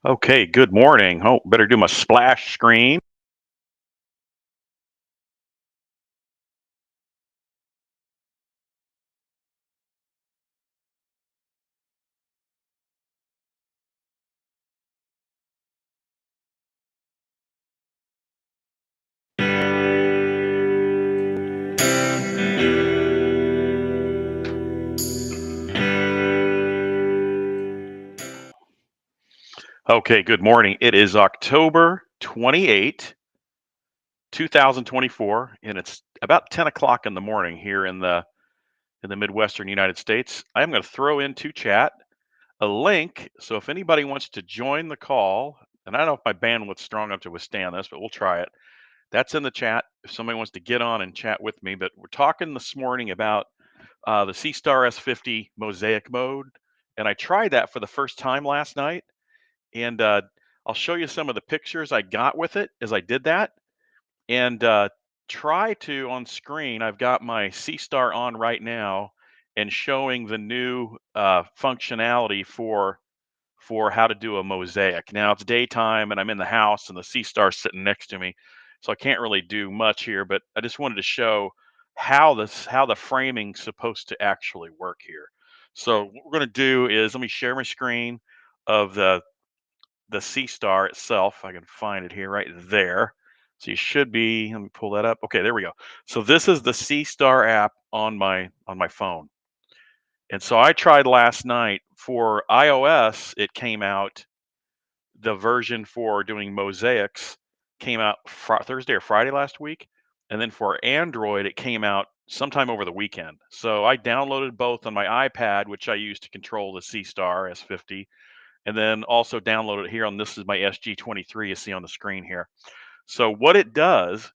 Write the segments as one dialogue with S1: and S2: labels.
S1: Okay, good morning. Oh, better do my splash screen. Okay, good morning. It is October 28th, 2024, and it's about 10 o'clock in the morning here in the Midwestern United States. I'm going to throw into chat a link. So if anybody wants to join the call, and I don't know if my bandwidth's strong enough to withstand this, but we'll try it. That's in the chat if somebody wants to get on and chat with me. But we're talking this morning about the Seestar S50 Mosaic Mode, and I tried that for the first time last night. And I'll show you some of the pictures I got with it as I did that. And try to on screen. I've got my SeeStar on right now and showing the new functionality for how to do a mosaic. Now it's daytime and I'm in the house and the SeeStar's sitting next to me, so I can't really do much here. But I just wanted to show how the framing's supposed to actually work here. So what we're going to do is let me share my screen of the SeeStar itself. I can find it here right there. So you should be, let me pull that up. Okay, there we go. So this is the SeeStar app on my phone. And so I tried last night for iOS, it came out the version for doing mosaics came out Thursday or Friday last week. And then for Android, it came out sometime over the weekend. So I downloaded both on my iPad, which I use to control the SeeStar S50, and then also download it here on this is my SG23 you see on the screen here. So what it does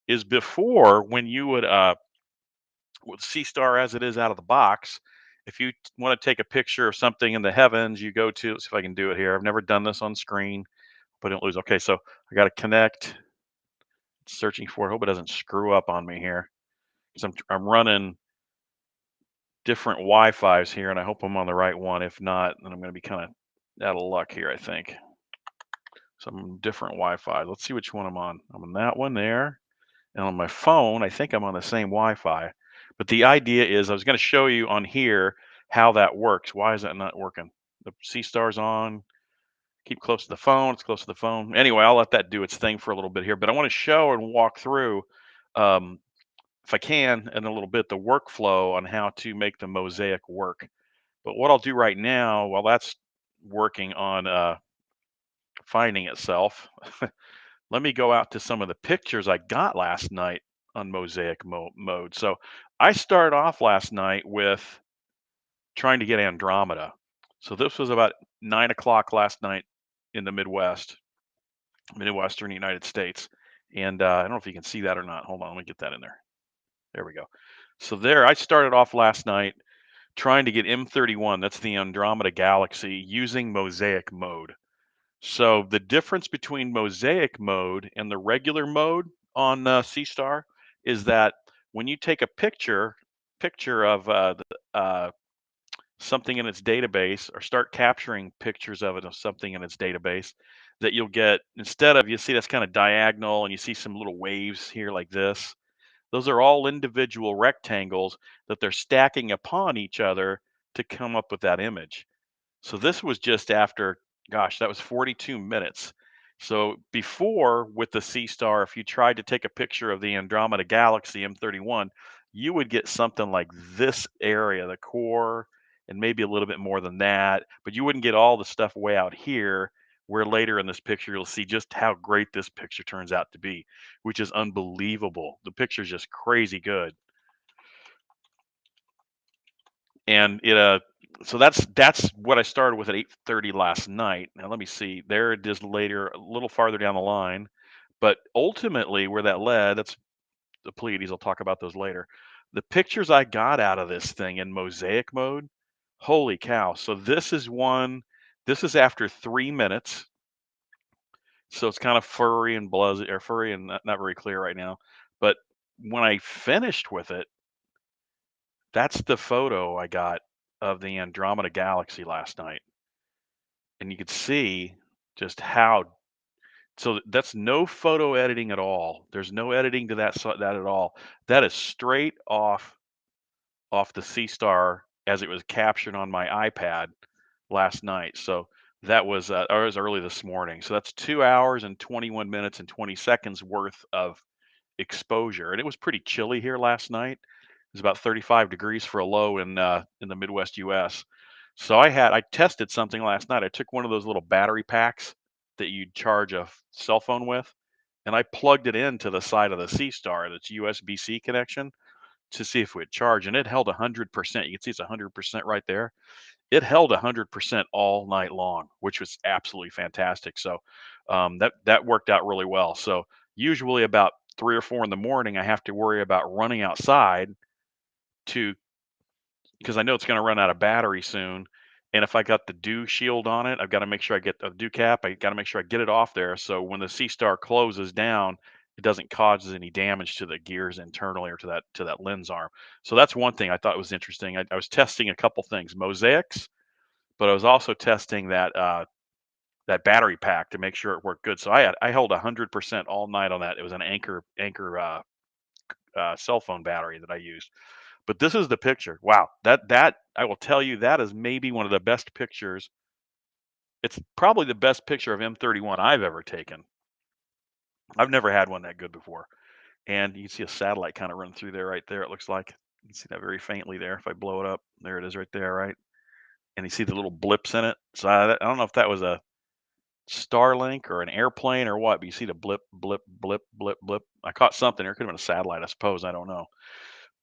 S1: is before when you would with SeeStar as it is out of the box, if you want to take a picture of something in the heavens, you go to, let's see if I can do it here. I've never done this on screen, but don't lose. Okay, so I got to connect, searching for it. Hope it doesn't screw up on me here because I'm running different Wi-Fi's here, and I hope I'm on the right one. If not, then I'm going to be kind of out of luck here, I think. Some different Wi-Fi. Let's see which one I'm on. I'm on that one there. And on my phone, I think I'm on the same Wi-Fi. But the idea is I was going to show you on here how that works. Why is that not working? The SeeStar's on. Keep close to the phone. It's close to the phone. Anyway, I'll let that do its thing for a little bit here. But I want to show and walk through, um, if I can, in a little bit, the workflow on how to make the mosaic work. But what I'll do right now, while that's working on finding itself, let me go out to some of the pictures I got last night on mode. So I started off last night with trying to get Andromeda. So this was about 9 o'clock last night in the Midwestern United States. And I don't know if you can see that or not. Hold on, let me get that in there. There we go. So there, I started off last night trying to get M31, that's the Andromeda galaxy, using Mosaic mode. So the difference between Mosaic mode and the regular mode on SeeStar is that when you take a picture of something in its database or start capturing pictures of it of something in its database, that you'll get instead of you see that's kind of diagonal and you see some little waves here like this. Those are all individual rectangles that they're stacking upon each other to come up with that image. So this was just after, gosh, that was 42 minutes. So before with the SeeStar, if you tried to take a picture of the Andromeda galaxy M31, you would get something like this area, the core, and maybe a little bit more than that, but you wouldn't get all the stuff way out here where later in this picture you'll see just how great this picture turns out to be, which is unbelievable. The picture's just crazy good. And so that's what I started with at 8:30 last night. Now let me see. There it is later, a little farther down the line. But ultimately, where that led, that's the Pleiades. I'll talk about those later. The pictures I got out of this thing in mosaic mode, holy cow. So this is one, this is after 3 minutes. So it's kind of furry and bluzzy or furry and not very clear right now. But when I finished with it, that's the photo I got of the Andromeda galaxy last night. And you could see. just how so that's no photo editing at all. There's no editing to that at all. That is straight off the Seestar as it was captured on my iPad last night. So that was or it was early this morning. So that's 2 hours and 21 minutes and 20 seconds worth of exposure. And it was pretty chilly here last night. It was about 35 degrees for a low in the Midwest US. So I tested something last night. I took one of those little battery packs that you'd charge a cell phone with, and I plugged it into the side of the Seestar, that's USB-C connection, to see if it would charge, and it held 100%. You can see it's 100% right there. It held 100% all night long, which was absolutely fantastic. So that worked out really well. So usually about 3 or 4 in the morning, I have to worry about running outside to because I know it's going to run out of battery soon. And if I got the dew shield on it, I've got to make sure I get the dew cap. I got to make sure I get it off there. So when the Seestar closes down, it doesn't cause any damage to the gears internally or to that lens arm. So that's one thing I thought was interesting. I was testing a couple things, mosaics, but I was also testing that battery pack to make sure it worked good. So I held 100% all night on that. It was an Anchor cell phone battery that I used. But this is the picture. Wow, that I will tell you that is maybe one of the best pictures. It's probably the best picture of M31 I've ever taken. I've never had one that good before. And you can see a satellite kind of run through there right there, it looks like. You can see that very faintly there if I blow it up. There it is right there, right? And you see the little blips in it. So I don't know if that was a Starlink or an airplane or what, but you see the blip, blip, blip, blip, blip. I caught something there. It could have been a satellite, I suppose. I don't know.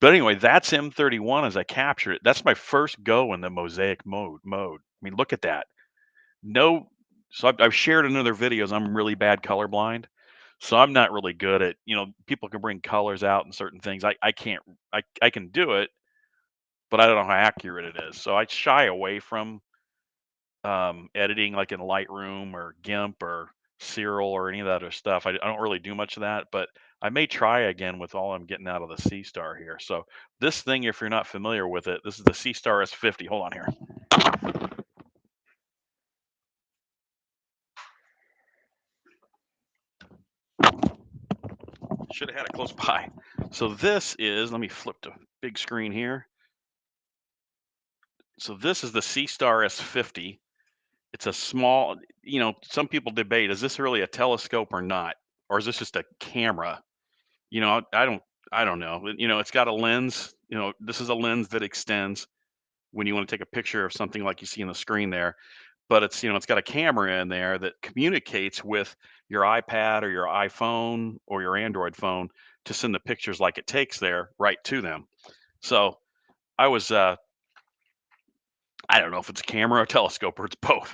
S1: But anyway, that's M31 as I captured it. That's my first go in the mosaic mode. I mean, look at that. No, so I've shared in other videos. I'm really bad colorblind, so I'm not really good at people can bring colors out and certain things. I can't. I can do it, but I don't know how accurate it is. So I shy away from editing like in Lightroom or GIMP or Serial or any of that other stuff. I don't really do much of that, but I may try again with all I'm getting out of the Seestar here. So this thing, if you're not familiar with it, this is the Seestar S50. Hold on here. Should have had it close by. So this is, let me flip to big screen here. So this is the Seestar S50. It's a small, some people debate, is this really a telescope or not? Or is this just a camera? I don't know. It's got a lens. This is a lens that extends when you want to take a picture of something like you see on the screen there. But it's got a camera in there that communicates with your iPad or your iPhone or your Android phone to send the pictures like it takes there right to them. So I was I don't know if it's a camera or a telescope or it's both.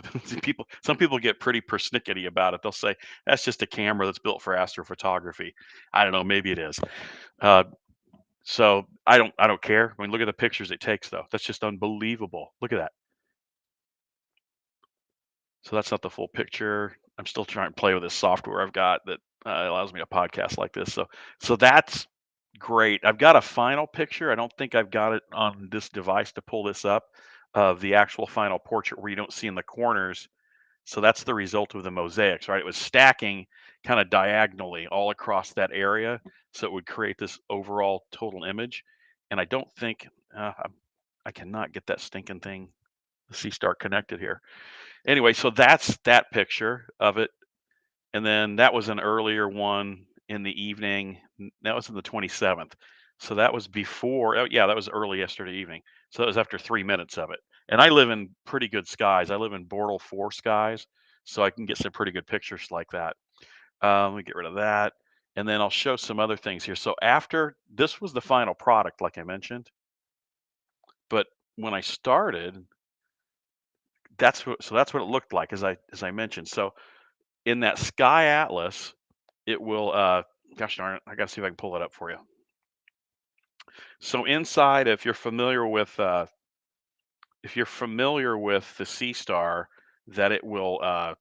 S1: Some people get pretty persnickety about it. They'll say that's just a camera that's built for astrophotography. I don't know, maybe it is. Uh, So I don't care. I mean, look at the pictures it takes though. That's just unbelievable. Look at that. So that's not the full picture. I'm still trying to play with this software I've got that allows me to podcast like this. So that's great. I've got a final picture. I don't think I've got it on this device to pull this up of the actual final portrait where you don't see in the corners. So that's the result of the mosaics, right? It was stacking kind of diagonally all across that area, so it would create this overall total image. And I don't think I cannot get that stinking thing, the Seestar connected here. Anyway, so that's that picture of it, and then that was an earlier one in the evening. That was on the 27th. So that was before. Oh, yeah, that was early yesterday evening. So that was after 3 minutes of it. And I live in pretty good skies. I live in Bortle 4 skies, so I can get some pretty good pictures like that. Let me get rid of that. And then I'll show some other things here. So after this was the final product, like I mentioned. But when I started, that's what it looked like as I mentioned. So in that Sky Atlas, it will gosh darn it, I gotta see if I can pull it up for you. So inside, if you're familiar with the Seestar, that it will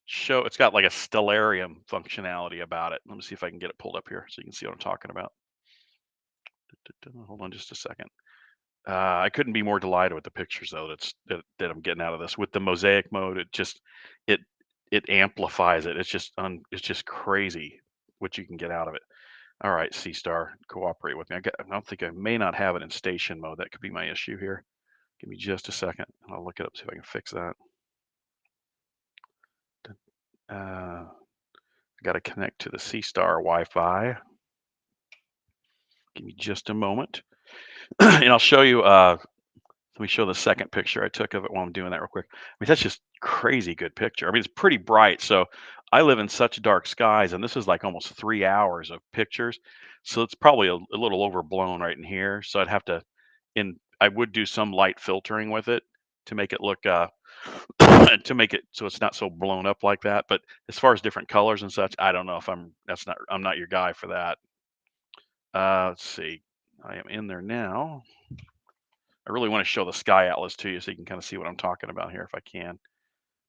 S1: show it's got like a stellarium functionality about it. Let me see if I can get it pulled up here so you can see what I'm talking about. Hold on just a second. I couldn't be more delighted with the pictures though that I'm getting out of this with the mosaic mode. It it amplifies it. It's just crazy what you can get out of it. All right, SeeStar, cooperate with me. I don't think I may not have it in station mode. That could be my issue here. Give me just a second. I'll look it up, see if I can fix that. I got to connect to the SeeStar Wi-Fi. Give me just a moment, and I'll show you. Let me show the second picture I took of it while I'm doing that real quick. I mean, that's just crazy good picture. I mean, it's pretty bright. So I live in such dark skies, and this is like almost 3 hours of pictures. So it's probably a little overblown right in here. So I'd have to, I would do some light filtering with it to make it look, to make it so it's not so blown up like that. But as far as different colors and such, I don't know if I'm not your guy for that. Let's see. I am in there now. I really want to show the Sky Atlas to you so you can kind of see what I'm talking about here if I can.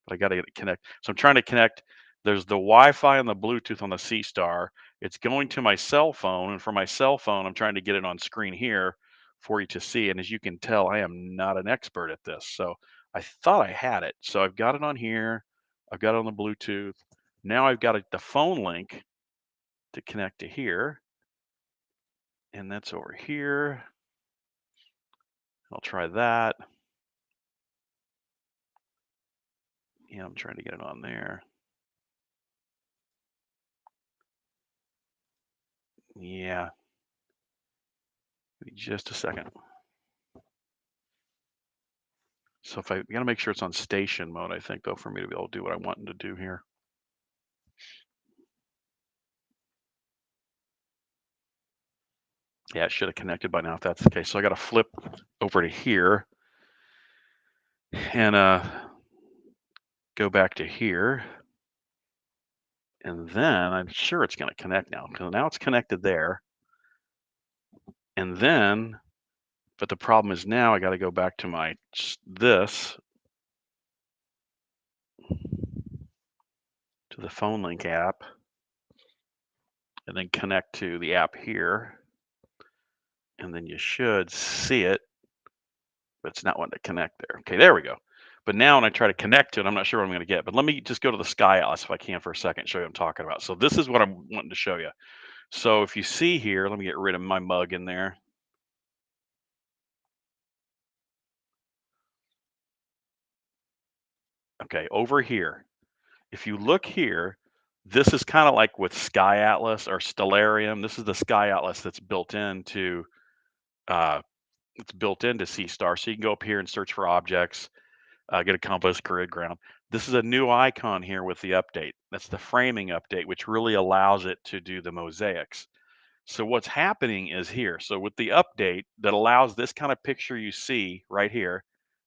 S1: But I got to get it connect. So I'm trying to connect. There's the Wi-Fi and the Bluetooth on the SeeStar. It's going to my cell phone, and for my cell phone, I'm trying to get it on screen here for you to see. And as you can tell, I am not an expert at this. So I thought I had it. So I've got it on here. I've got it on the Bluetooth. Now I've got the phone link to connect to here. And that's over here. I'll try that. Yeah, I'm trying to get it on there. Yeah, give me just a second. So if I gotta make sure it's on station mode, I think though, for me to be able to do what I want to do here. Yeah, it should have connected by now if that's the case. So I gotta flip over to here and go back to here. And then I'm sure it's gonna connect now because now it's connected there. And then, but the problem is now I gotta go back to this to the phone link app and then connect to the app here. And then you should see it, but it's not wanting to connect there. Okay, there we go. But now when I try to connect to it, I'm not sure what I'm going to get. But let me just go to the Sky Atlas if I can for a second, show you what I'm talking about. So this is what I'm wanting to show you. So if you see here, let me get rid of my mug in there. Okay, over here, if you look here, this is kind of like with Sky Atlas or Stellarium. This is the Sky Atlas that's uh, built into SeeStar. So you can go up here and search for objects, get a compass, grid, ground. This is a new icon here with the update. That's the framing update, which really allows it to do the mosaics. So what's happening is here. So with the update that allows this kind of picture you see right here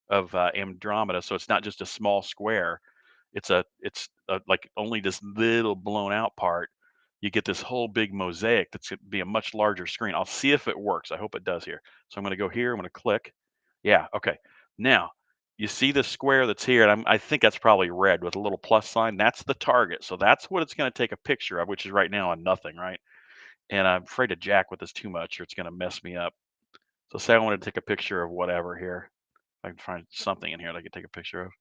S1: of Andromeda, so it's not just a small square. It's like only this little blown out part. You get this whole big mosaic that's going to be a much larger screen. I'll see if it works. I hope it does here. So I'm going to go here. I'm going to click. Yeah. Okay. Now you see the square that's here, and I think that's probably red with a little plus sign. That's the target. So that's what it's going to take a picture of, which is right now on nothing, right? And I'm afraid to jack with this too much or it's going to mess me up. So say I want to take a picture of whatever here. If I can find something in here that I can take a picture of.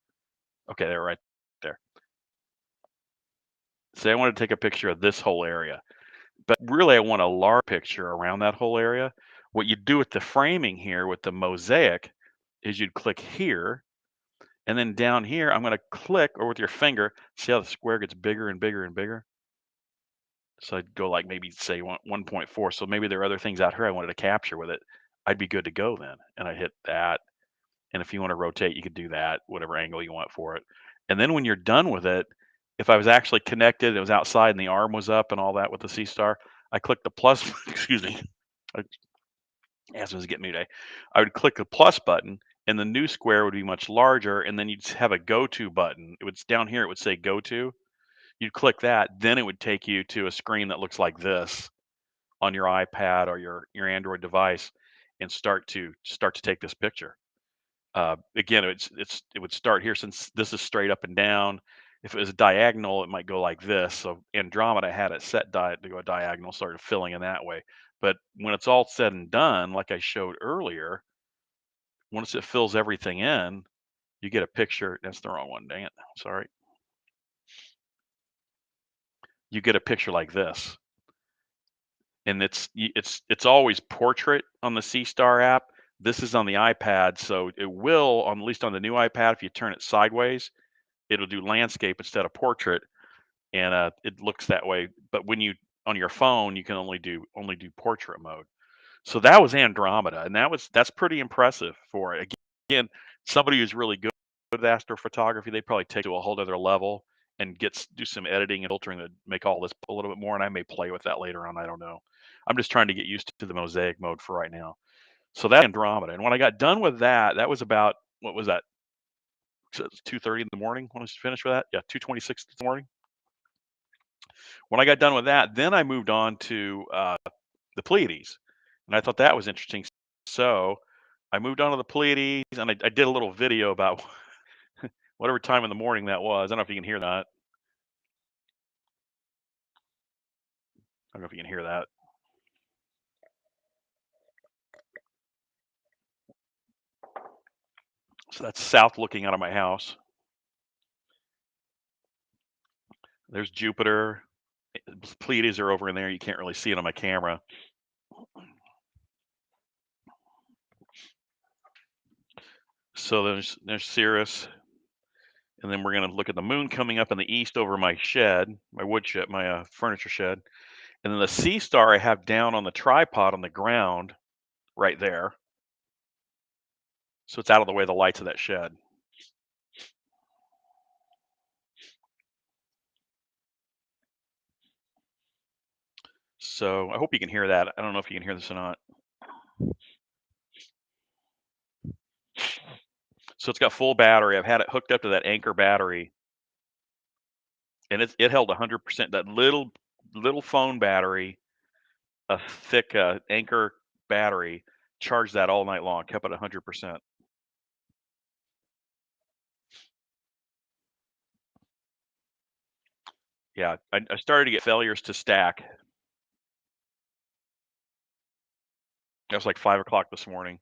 S1: Okay, they're right there. Say I want to take a picture of this whole area, but really I want a large picture around that whole area. What you do with the framing here with the mosaic is you'd click here, and then down here, I'm going to click, or with your finger, see how the square gets bigger and bigger and bigger? So I'd go like maybe say 1.4. So maybe there are other things out here I wanted to capture with it. I'd be good to go then. And I hit that. And if you want to rotate, you could do that, whatever angle you want for it. And then when you're done with it, if I was actually connected, it was outside and the arm was up and all that with the SeeStar, I click the plus, excuse me, asthma's getting me today. I would click the plus button and the new square would be much larger. And then you'd have a go to button. It would down here, it would say go to. You'd click that, then it would take you to a screen that looks like this on your iPad or your Android device and start to take this picture. Again, it would start here since this is straight up and down. If it was diagonal, it might go like this. So Andromeda had it set to go diagonal, started filling in that way. But when it's all said and done, like I showed earlier, once it fills everything in, you get a picture. That's the wrong one. Dang it! Sorry. you get a picture like this. And it's always portrait on the SeeStar app. This is on the iPad, so it will, on at least on the new iPad, if you turn it sideways, it'll do landscape instead of portrait, and it looks that way. But when you on your phone, you can only do portrait mode. So that was Andromeda, and that's pretty impressive for it. Again, somebody who's really good with astrophotography, they probably take it to a whole other level and do some editing and filtering to make all this a little bit more. And I may play with that later on. I don't know. I'm just trying to get used to the mosaic mode for right now. So that's Andromeda. And when I got done with that, that was about what was that? So it's 2:30 in the morning when I was finished with that. Yeah, 2:26 in the morning. When I got done with that, then I moved on to the Pleiades, and I thought that was interesting. So I moved on to the Pleiades, and I did a little video about whatever time in the morning that was. I don't know if you can hear that. I don't know if you can hear that. So that's south looking out of my house. There's Jupiter. Pleiades are over in there. You can't really see it on my camera. So there's Sirius, and then we're going to look at the moon coming up in the east over my shed, my wood shed, my furniture shed, and then the SeeStar I have down on the tripod on the ground right there. So it's out of the way of the lights of that shed. So I hope you can hear that. I don't know if you can hear this or not. So it's got full battery. I've had it hooked up to that Anchor battery, and it held 100%. That little phone battery, a thick Anchor battery, charged that all night long. Kept it 100%. Yeah, I started to get failures to stack. That was like 5 o'clock this morning.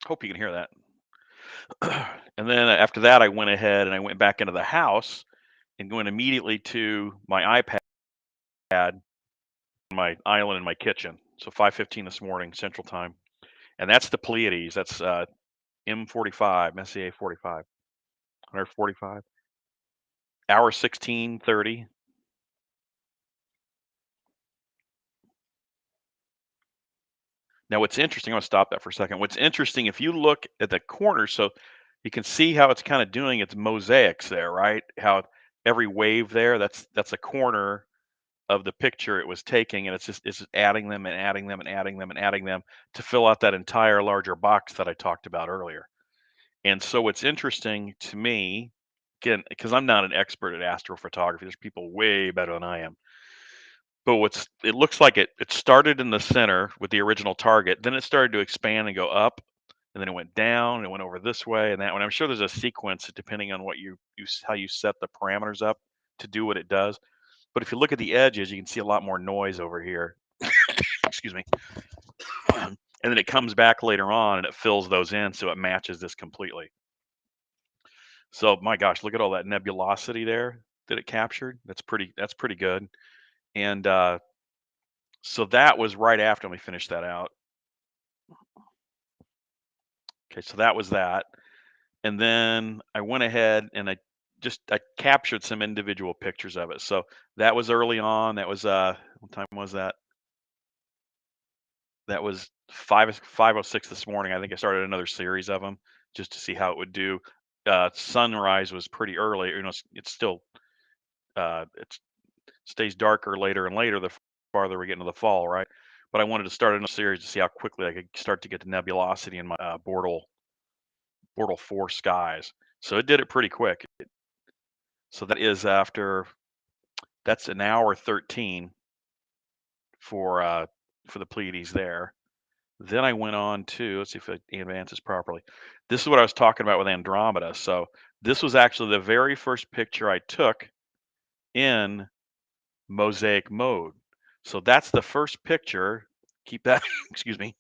S1: Hope you can hear that. And then after that, I went ahead and I went back into the house and going immediately to my iPad, my island in my kitchen. So 5:15 this morning Central Time, and that's the Pleiades. That's M45, Messier 45, 145, hour 16:30. Now, what's interesting, I'm gonna stop that for a second. What's interesting, if you look at the corner, so you can see how it's kind of doing its mosaics there, right? How every wave there, that's a corner of the picture it was taking, and it's just adding them and adding them and adding them and adding them to fill out that entire larger box that I talked about earlier. And so what's interesting to me, again, because I'm not an expert at astrophotography, there's people way better than I am. But it looks like it started in the center with the original target, then it started to expand and go up, and then it went down, and it went over this way and that one. I'm sure there's a sequence depending on what how you set the parameters up to do what it does. But if you look at the edges, you can see a lot more noise over here. Excuse me. And then it comes back later on and it fills those in so it matches this completely. So my gosh, look at all that nebulosity there that it captured. That's pretty good. And so that was right after we finished that out. Okay, so that was that. And then I went ahead and I captured some individual pictures of it. So that was early on. That was what time was that? That was 5:06 this morning. I think I started another series of them just to see how it would do. Sunrise was pretty early. It's still it stays darker later and later the farther we get into the fall, right? But I wanted to start another series to see how quickly I could start to get the nebulosity in my Bortle 4 skies. So it did it pretty quick. So that's an hour 13 for the Pleiades there. Then I went on to, let's see if it advances properly. This is what I was talking about with Andromeda. So this was actually the very first picture I took in mosaic mode. So that's the first picture. Keep that, excuse me.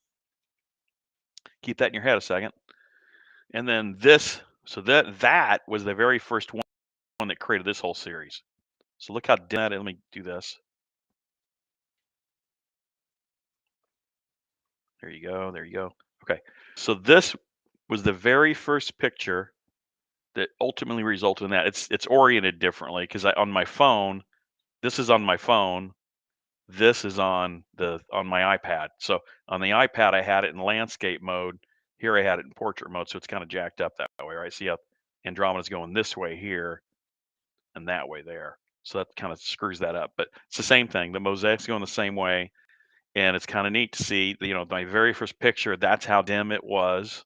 S1: Keep that in your head a second. And then this, so that was the very first one that created this whole series. So look how dim that is. Let me do this. There you go. There you go. Okay. So this was the very first picture that ultimately resulted in that. It's oriented differently because on my phone, this is on my phone. This is on my iPad. So on the iPad, I had it in landscape mode. Here I had it in portrait mode, so it's kind of jacked up that way, right? See how Andromeda's going this way here and that way there. So that kind of screws that up. But it's the same thing. The mosaic's going the same way, and it's kind of neat to see. My very first picture. That's how dim it was,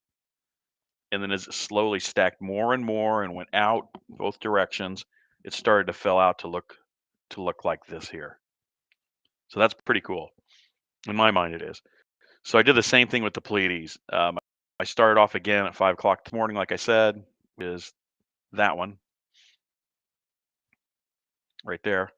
S1: and then as it slowly stacked more and more and went out both directions, it started to fill out to look like this here. So that's pretty cool. In my mind, it is. So I did the same thing with the Pleiades. I started off again at 5 o'clock this morning, like I said, is that one right there,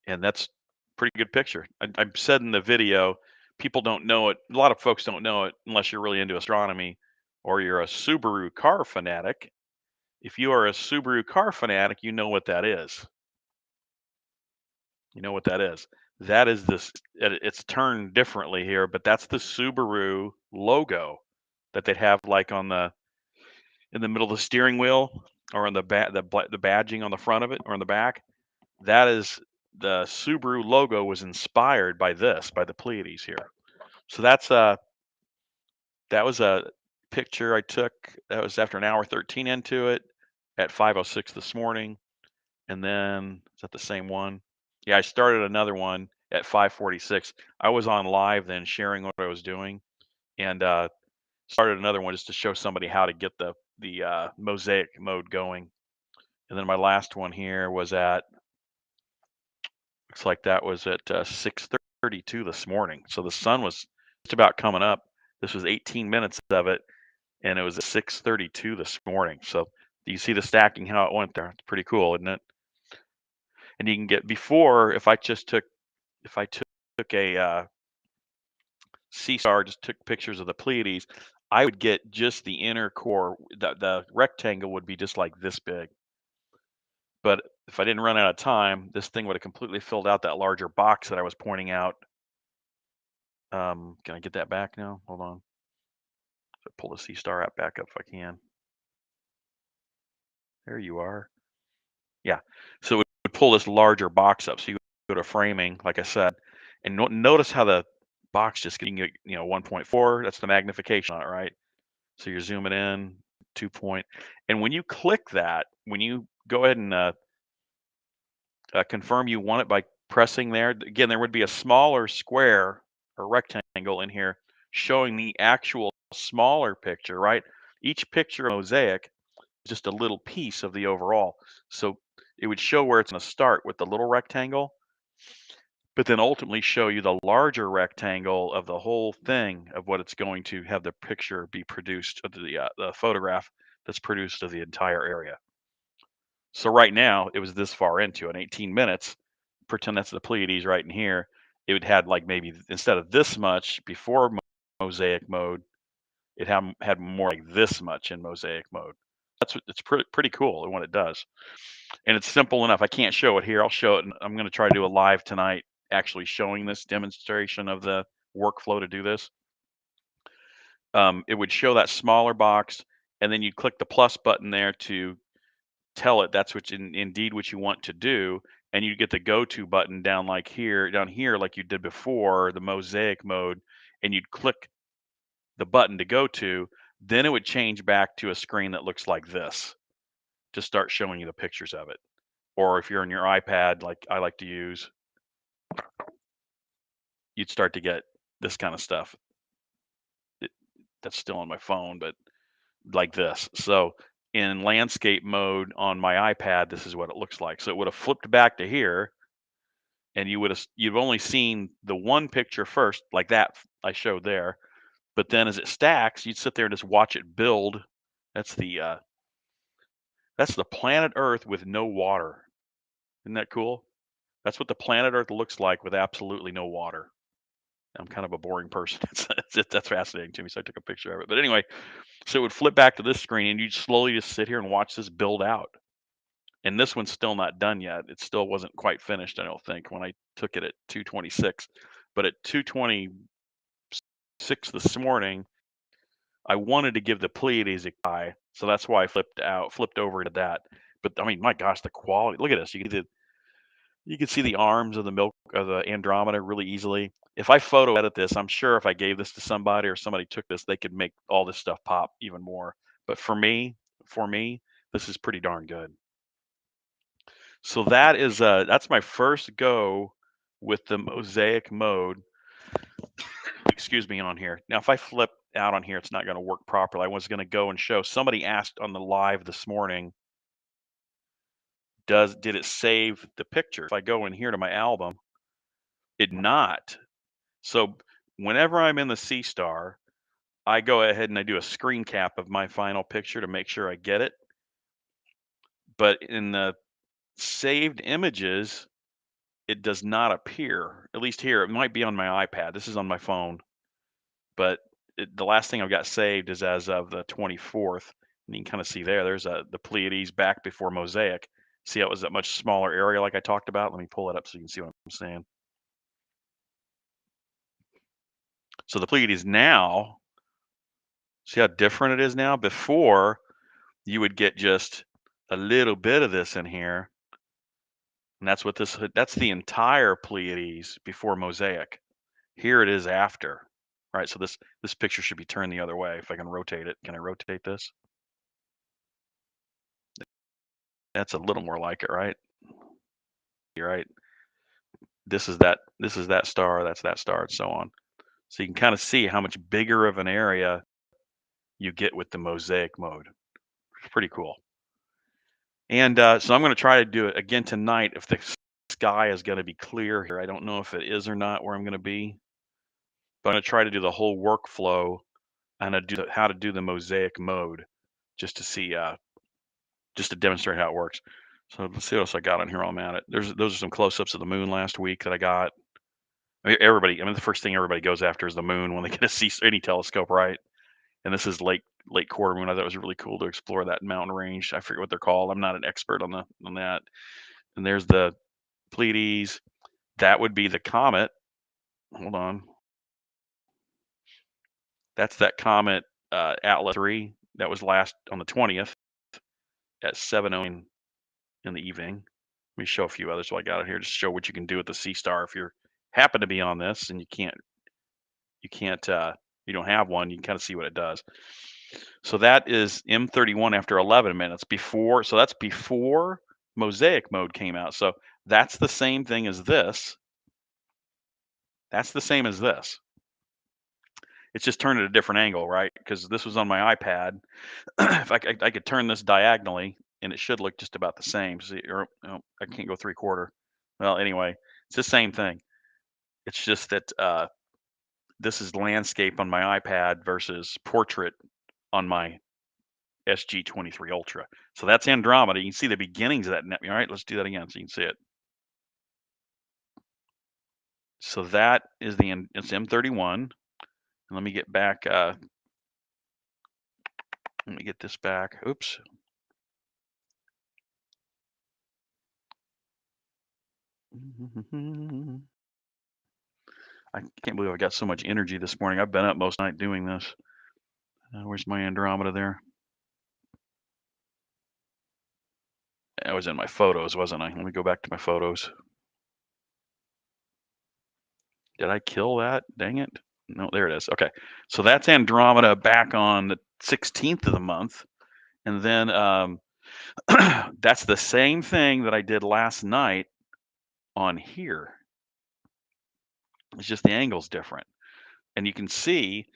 S1: and that's pretty good picture. I said in the video, people don't know it. A lot of folks don't know it unless you're really into astronomy or you're a Subaru car fanatic. If you are a Subaru car fanatic, you know what that is. You know what that is. That is this. It's turned differently here, but that's the Subaru logo that they'd have like in the middle of the steering wheel or on the badging on the front of it or on the back. That is the Subaru logo was inspired by the Pleiades here. So that was a picture I took. That was after an hour 13 into it at 5:06 this morning. And then is that the same one? Yeah, I started another one at 5:46. I was on live then sharing what I was doing and started another one just to show somebody how to get the mosaic mode going. And then my last one here was at looks like that was at 6:32 this morning. So the sun was just about coming up. This was 18 minutes of it, and it was at 6:32 this morning. So you see the stacking how it went there. It's pretty cool, isn't it? And you can get before if I took a SeeStar, just took pictures of the Pleiades, I would get just the inner core. The rectangle would be just like this big. But if I didn't run out of time, this thing would have completely filled out that larger box that I was pointing out. Can I get that back now? Hold on. Pull the SeeStar app back up if I can. There you are. Yeah. So it would pull this larger box up. So you go to framing, like I said, and notice how the box just getting 1.4. That's the magnification on it, right? So you're zooming in 2 point, and when you click that, when you go ahead and confirm you want it by pressing there, again, there would be a smaller square or rectangle in here showing the actual smaller picture, right? Each picture mosaic is just a little piece of the overall. So it would show where it's going to start with the little rectangle, but then ultimately show you the larger rectangle of the whole thing of what it's going to have the picture be produced of the photograph that's produced of the entire area. So right now it was this far into it, 18 minutes. Pretend that's the Pleiades right in here. It would had like maybe instead of this much before mosaic mode, it had more like this much in mosaic mode. It's pretty cool in what it does, and it's simple enough. I can't show it here. I'll show it. And I'm going to try to do a live tonight, actually showing this demonstration of the workflow to do this. It would show that smaller box, and then you'd click the plus button there to tell it that's indeed what you want to do, and you get the go to button down here like you did before the mosaic mode, and you'd click the button to go to. Then it would change back to a screen that looks like this to start showing you the pictures of it. Or if you're on your iPad like I like to use, you'd start to get this kind of stuff. It, that's still on my phone, but like this. So in landscape mode on my iPad, this is what it looks like. So it would have flipped back to here, and you've only seen the one picture first, like that I showed there. But then as it stacks, you'd sit there and just watch it build. That's the planet Earth with no water. Isn't that cool? That's what the planet Earth looks like with absolutely no water. I'm kind of a boring person. That's fascinating to me, so I took a picture of it. But anyway, so it would flip back to this screen, and you'd slowly just sit here and watch this build out. And this one's still not done yet. It still wasn't quite finished, I don't think, when I took it at 2:26. But at 2:26 this morning, I wanted to give the Pleiades a try, so that's why I flipped over to that. But I mean, my gosh, the quality! Look at this. You can see the arms of the milk of the Andromeda really easily. If I photo edit this, I'm sure if I gave this to somebody or somebody took this, they could make all this stuff pop even more. But for me, this is pretty darn good. So that's my first go with the Mosaic mode. Excuse me, on here. Now, if I flip out on here, it's not going to work properly. I was going to go and show. Somebody asked on the live this morning, did it save the picture? If I go in here to my album, it not. So whenever I'm in the SeeStar, I go ahead and I do a screen cap of my final picture to make sure I get it. But in the saved images, it does not appear. At least here, it might be on my iPad. This is on my phone, but the last thing I've got saved is as of the 24th. And you can kind of see there's the Pleiades back before Mosaic. See how it was a much smaller area like I talked about? Let me pull it up so you can see what I'm saying. So the Pleiades now, see how different it is now? Before, you would get just a little bit of this in here. And that's the entire Pleiades before Mosaic. Here it is after. Right, so this picture should be turned the other way. If I can rotate it, can I rotate this? That's a little more like it, right? You're right. This is that star, that's that star, and so on. So you can kind of see how much bigger of an area you get with the Mosaic mode. It's pretty cool. And so I'm going to try to do it again tonight if the sky is going to be clear here. I don't know if it is or not where I'm going to be, but I'm going to try to do the whole workflow and how to do the Mosaic mode just to see, just to demonstrate how it works. So let's see what else I got on here while I'm at it. Those are some close-ups of the moon last week that I got. I mean, the first thing everybody goes after is the moon when they get to see any telescope, right? And this is late quarter moon. I thought it was really cool to explore that mountain range. I forget what they're called. I'm not an expert on that. And there's the Pleiades. That would be the comet. Hold on. That's that comet Atlas 3 that was last on the 20th at 7:09 in the evening. Let me show a few others. So I got it here to show what you can do with the SeeStar if you happen to be on this and you don't have one. You can kind of see what it does. So that is M31 after 11 minutes before. So that's before Mosaic mode came out. So that's the same thing as this. That's the same as this. It's just turned at a different angle, right? Because this was on my iPad. If I could turn this diagonally, and it should look just about the same. See, or oh, I can't go 3/4. Well, anyway, it's the same thing. It's just that this is landscape on my iPad versus portrait on my SG23 Ultra. So that's Andromeda. You can see the beginnings of that. All right, let's do that again so you can see it. So that is it's M31. Let me get back. Let me get this back. Oops. I can't believe I got so much energy this morning. I've been up most night doing this. Where's my Andromeda there? I was in my photos, wasn't I? Let me go back to my photos. Did I kill that? Dang it. No, there it is. Okay. So that's Andromeda back on the 16th of the month. And then that's the same thing that I did last night on here. It's just the angle's different. And you can see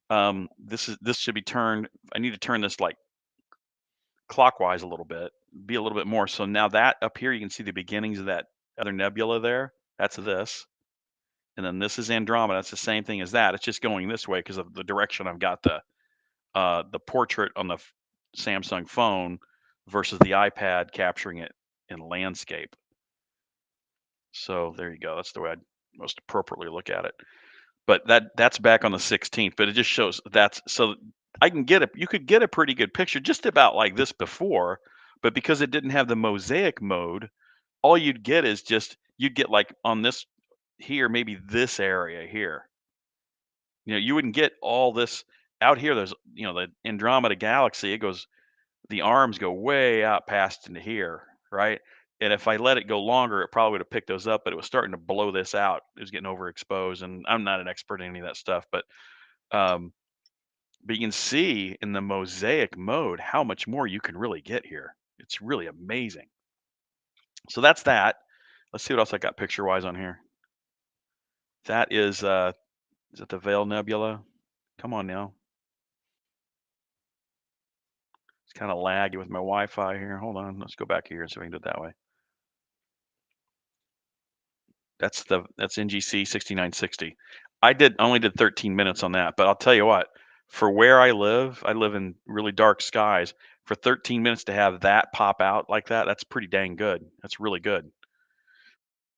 S1: this should be turned. I need to turn this like clockwise a little bit, be a little bit more. So now that up here, you can see the beginnings of that other nebula there. That's this. And then this is Andromeda. It's the same thing as that. It's just going this way because of the direction I've got the portrait on the Samsung phone versus the iPad capturing it in landscape. So there you go. That's the way I'd most appropriately look at it. but that's back on the 16th. But it just shows that's so I can get a you could get a pretty good picture just about like this before, but because it didn't have the mosaic mode, all you'd get is just you'd get like on this here, maybe this area here. You wouldn't get all this out here. There's the Andromeda galaxy. It goes the arms go way out past into here, right? And if I let it go longer, it probably would have picked those up, but it was starting to blow this out. It was getting overexposed, and I'm not an expert in any of that stuff, um, but you can see in the mosaic mode how much more you can really get here. It's really amazing. So that's that. Let's see what else I got picture wise on here. That is that the Veil Nebula? Come on now. It's kind of laggy with my Wi-Fi here. Hold on. Let's go back here and see if I can do it that way. That's NGC 6960. I only did 13 minutes on that, but I'll tell you what, for where I live in really dark skies. For 13 minutes to have that pop out like that, that's pretty dang good. That's really good.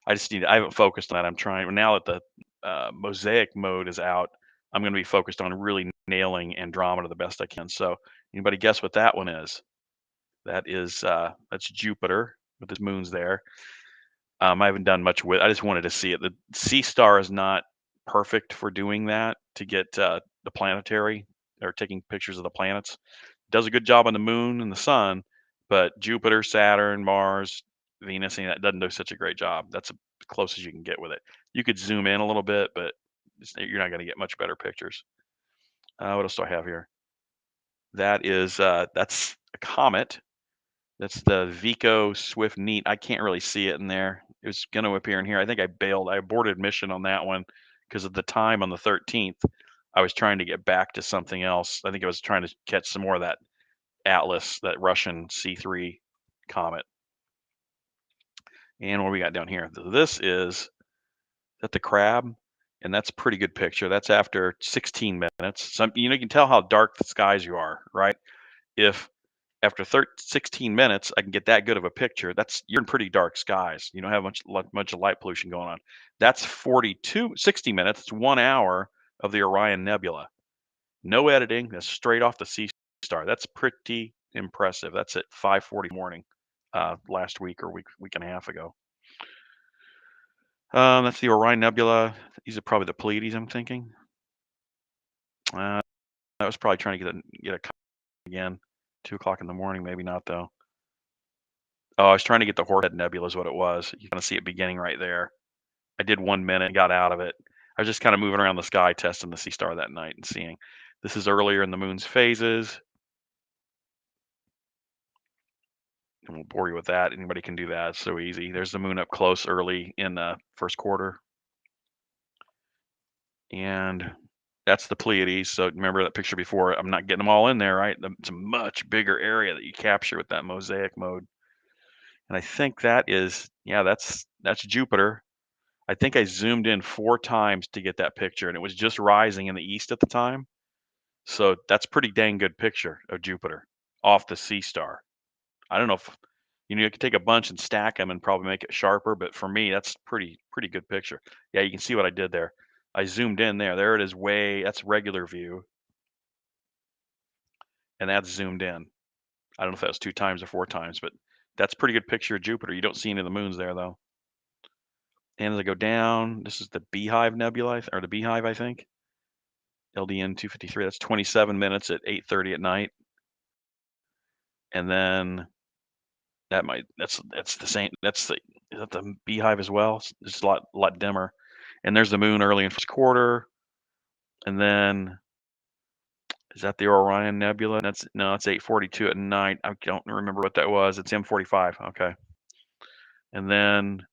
S1: I haven't focused on that. I'm trying now that the mosaic mode is out. I'm going to be focused on really nailing Andromeda the best I can. So, anybody guess what that one is? That's Jupiter with his moons there. I haven't done much with. I just wanted to see it. The Seestar is not perfect for doing that to get the planetary or taking pictures of the planets. Does a good job on the moon and the sun, but Jupiter, Saturn, Mars, Venus, and that doesn't do such a great job. That's as close as you can get with it. You could zoom in a little bit, but you're not going to get much better pictures. What else do I have here? That's a comet. That's the Vico Swift Neat. I can't really see it in there. It was going to appear in here. I think I bailed. I aborted mission on that one because of the time on the 13th. I was trying to get back to something else. I think I was trying to catch some more of that Atlas, that Russian C3 comet. And what we got down here? This is that the crab, and that's a pretty good picture. That's after 16 minutes. You can tell how dark the skies you are, right? If after 16 minutes, I can get that good of a picture. You're in pretty dark skies. You don't have much of light pollution going on. That's 60 minutes. It's 1 hour of the Orion Nebula. No editing. That's straight off the Sea Star. That's pretty impressive. That's at 5:40 morning last week or week and a half ago. That's the Orion Nebula. These are probably the Pleiades, I'm thinking. I was probably trying to get a again, 2 o'clock in the morning. Maybe not though. Oh, I was trying to get the Horsehead Nebula is what it was. You kind of see it beginning right there. I did 1 minute and got out of it. I was just kind of moving around the sky testing the Seestar that night and seeing. This is earlier in the moon's phases. I won't bore you with that. Anybody can do that. It's so easy. There's the moon up close early in the first quarter. And that's the Pleiades. So remember that picture before. I'm not getting them all in there, right? It's a much bigger area that you capture with that mosaic mode. And I think that's Jupiter. I think I zoomed in 4 times to get that picture, and it was just rising in the east at the time. So that's pretty dang good picture of Jupiter off the Seestar. I don't know if you could take a bunch and stack them and probably make it sharper, but for me, that's pretty good picture. Yeah, you can see what I did there. I zoomed in there. There it is. That's regular view, and that's zoomed in. I don't know if that was 2 times or 4 times, but that's pretty good picture of Jupiter. You don't see any of the moons there though. And as I go down, this is the Beehive Nebula, or the Beehive, I think. LDN 253. That's 27 minutes at 8:30 at night. And then that's the same. Is that the Beehive as well? It's a lot dimmer. And there's the moon early in first quarter. And then is that the Orion Nebula? That's 8:42 at night. I don't remember what that was. It's M45. Okay. And then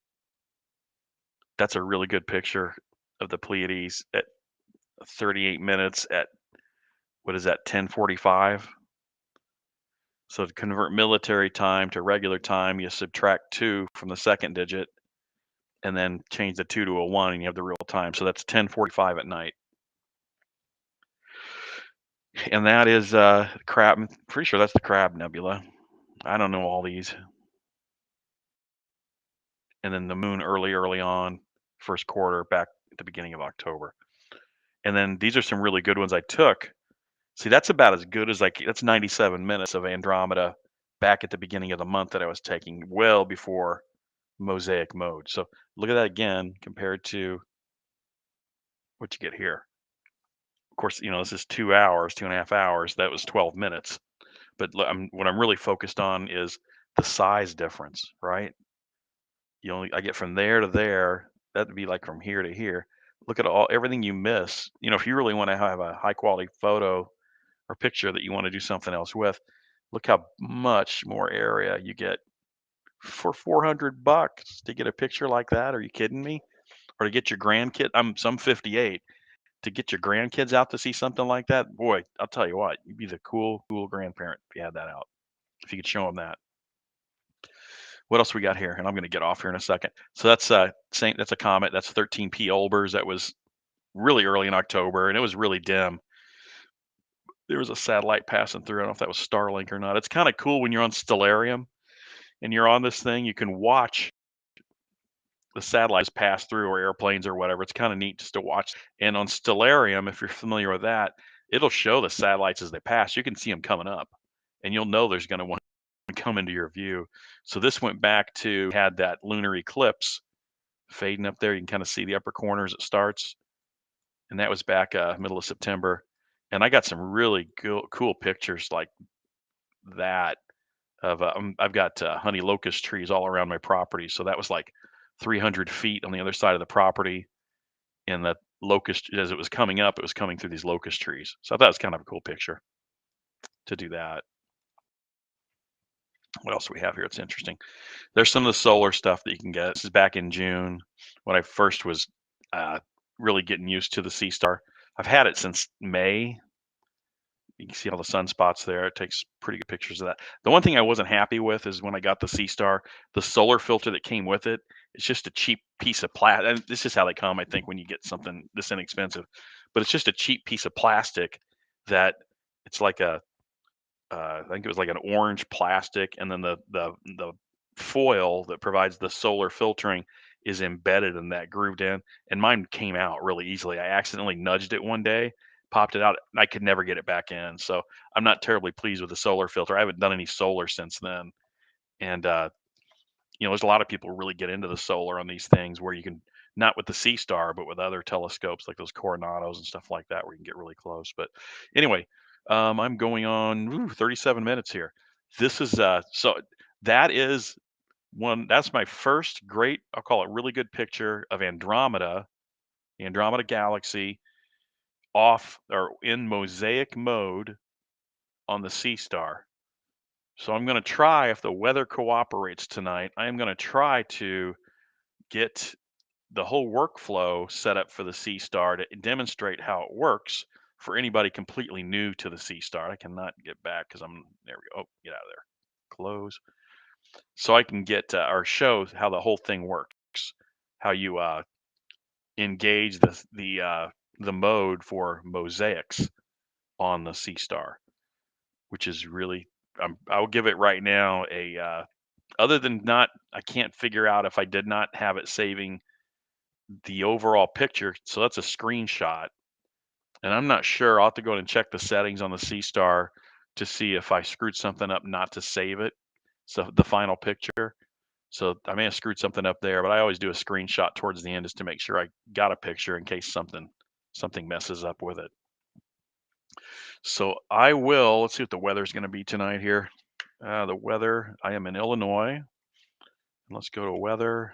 S1: that's a really good picture of the Pleiades at 38 minutes at what is that, 10:45? So to convert military time to regular time, you subtract 2 from the second digit and then change the 2 to a 1 and you have the real time. So that's 10:45 at night. And that is Crab. I'm pretty sure that's the Crab Nebula. I don't know all these. And then the moon early on, first quarter back at the beginning of October. And then these are some really good ones I took. See, that's about as good as that's 97 minutes of Andromeda back at the beginning of the month that I was taking well before Mosaic Mode. So look at that again compared to what you get here. Of course, this is 2 hours, 2.5 hours. That was 12 minutes. But what I'm really focused on is the size difference, right? I get from there to there. That'd be like from here to here. Look at everything you miss. If you really want to have a high quality photo or picture that you want to do something else with, look how much more area you get for $400 to get a picture like that. Are you kidding me? Or to get your grandkid, I'm 58, to get your grandkids out to see something like that. Boy, I'll tell you what, you'd be the cool grandparent if you had that out. If you could show them that. What else we got here? And I'm going to get off here in a second. So that's a comet. That's 13P Olbers. That was really early in October, and it was really dim. There was a satellite passing through. I don't know if that was Starlink or not. It's kind of cool when you're on Stellarium and you're on this thing. You can watch the satellites pass through, or airplanes or whatever. It's kind of neat just to watch. And on Stellarium, if you're familiar with that, it'll show the satellites as they pass. You can see them coming up, and you'll know there's going to want to come into your view. So this went back to had that lunar eclipse fading up there. You can kind of see the upper corner as it starts, and that was back middle of September. And I got some really cool pictures like that of I've got honey locust trees all around my property. So that was like 300 feet on the other side of the property, and the locust, as it was coming up, it was coming through these locust trees. So I thought it was kind of a cool picture to do that. What else do we have here? It's interesting. There's some of the solar stuff that you can get. This is back in June when I first was really getting used to the SeeStar. I've had it since May. You can see all the sunspots there. It takes pretty good pictures of that. The one thing I wasn't happy with is when I got the SeeStar, the solar filter that came with it, it's just a cheap piece of plastic. And this is how they come, I think, when you get something this inexpensive. But it's just a cheap piece of plastic that it's like I think it was like an orange plastic, and then the foil that provides the solar filtering is embedded in that, grooved in, and mine came out really easily. I accidentally nudged it one day, popped it out, and I could never get it back in. So I'm not terribly pleased with the solar filter. I haven't done any solar since then, and there's a lot of people really get into the solar on these things where you can, not with the SeeStar, but with other telescopes like those Coronados and stuff like that, where you can get really close. But anyway, I'm going on 37 minutes here. This is so that is that's my first great, I'll call it really good picture of Andromeda, the Andromeda galaxy off or in mosaic mode on the SeeStar. So I'm going to try, if the weather cooperates tonight, I am going to try to get the whole workflow set up for the SeeStar to demonstrate how it works for anybody completely new to the SeeStar. I cannot get back because there we go. Oh, get out of there. Close. So I can get or show how the whole thing works, how you engage the mode for mosaics on the SeeStar, which is really, I'll give it right now other than not, I can't figure out if I did not have it saving the overall picture. So that's a screenshot, and I'm not sure. I'll have to go and check the settings on the SeeStar to see if I screwed something up not to save it. So the final picture. So I may have screwed something up there, but I always do a screenshot towards the end just to make sure I got a picture in case something messes up with it. So I will. Let's see what the weather's going to be tonight here. The weather. I am in Illinois. Let's go to weather.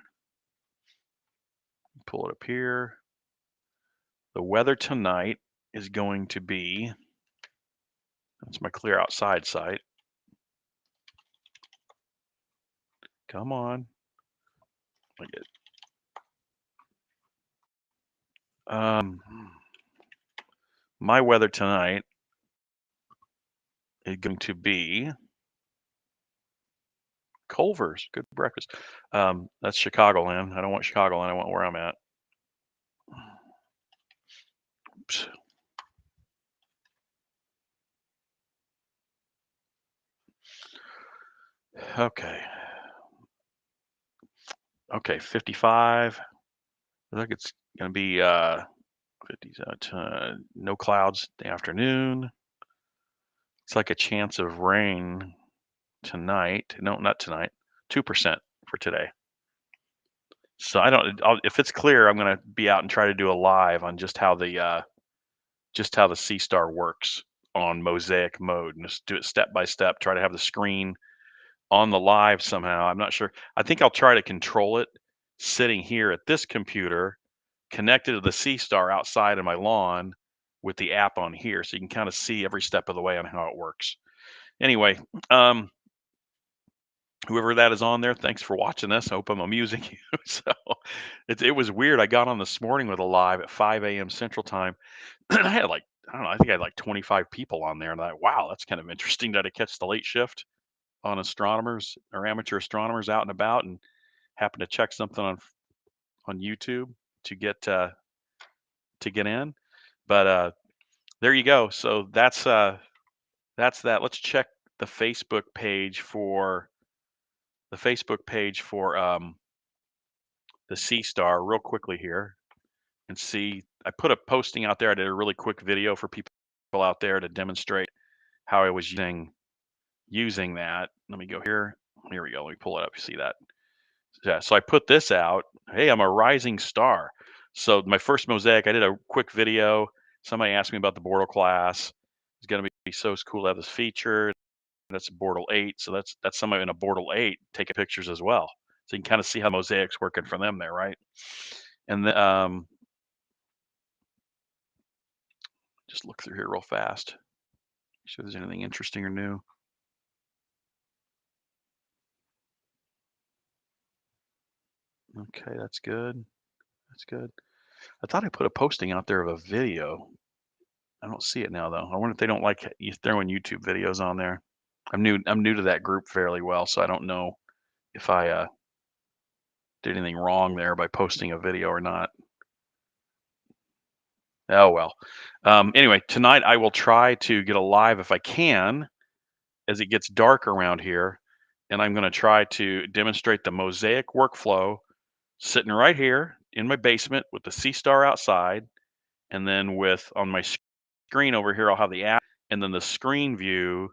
S1: Pull it up here. The weather tonight is going to be, that's my clear outside site. Come on. I get, my weather tonight is going to be Culver's. Good breakfast. That's Chicagoland. I don't want Chicagoland. I want where I'm at. Oops. Okay. Okay, 55. I think it's going to be 50, no clouds the afternoon. It's like a chance of rain tonight. No, not tonight. 2% for today. So if it's clear, I'm going to be out and try to do a live on just how the SeeStar works on Mosaic mode, and just do it step by step. Try to have the screen on the live somehow. I'm not sure. I think I'll try to control it sitting here at this computer, connected to the SeeStar outside of my lawn with the app on here, so you can kind of see every step of the way on how it works. Anyway, whoever that is on there, thanks for watching this. I hope I'm amusing you. So it was weird. I got on this morning with a live at 5 a.m. Central Time, and I had like, I don't know, I think I had like 25 people on there, and I thought, wow, that's kind of interesting that I catch the late shift on astronomers or amateur astronomers out and about, and happen to check something on YouTube to get in. But there you go. So that's that. Let's check the Facebook page for the SeeStar real quickly here and see. I put a posting out there. I did a really quick video for people out there to demonstrate how I was using that. Let me go here. Here we go. Let me pull it up. You see that? Yeah. So I put this out. Hey, I'm a rising star. So my first mosaic, I did a quick video. Somebody asked me about the Bortle class. It's going to be so cool to have this feature. That's a Bortle 8. So that's somebody in a Bortle 8 taking pictures as well. So you can kind of see how mosaic's working for them there, right? And then just look through here real fast. Make sure there's anything interesting or new. Okay, that's good. That's good. I thought I put a posting out there of a video. I don't see it now though. I wonder if they don't like you throwing YouTube videos on there. I'm new to that group fairly well, so I don't know if I did anything wrong there by posting a video or not. Oh well. Anyway, tonight I will try to get a live if I can as it gets dark around here, and I'm going to try to demonstrate the mosaic workflow sitting right here in my basement with the SeeStar outside, and then with on my screen over here I'll have the app, and then the screen view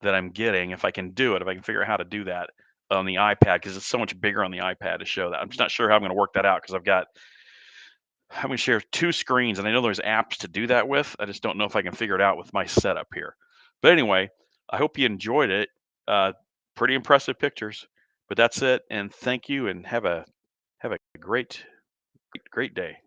S1: that I'm getting, if I can do it, if I can figure out how to do that on the iPad, because it's so much bigger on the iPad to show that. I'm just not sure how I'm going to work that out, because I'm going to share two screens, and I know there's apps to do that with. I just don't know if I can figure it out with my setup here. But anyway, I hope you enjoyed it. Pretty impressive pictures. But that's it, and thank you, and have a great day.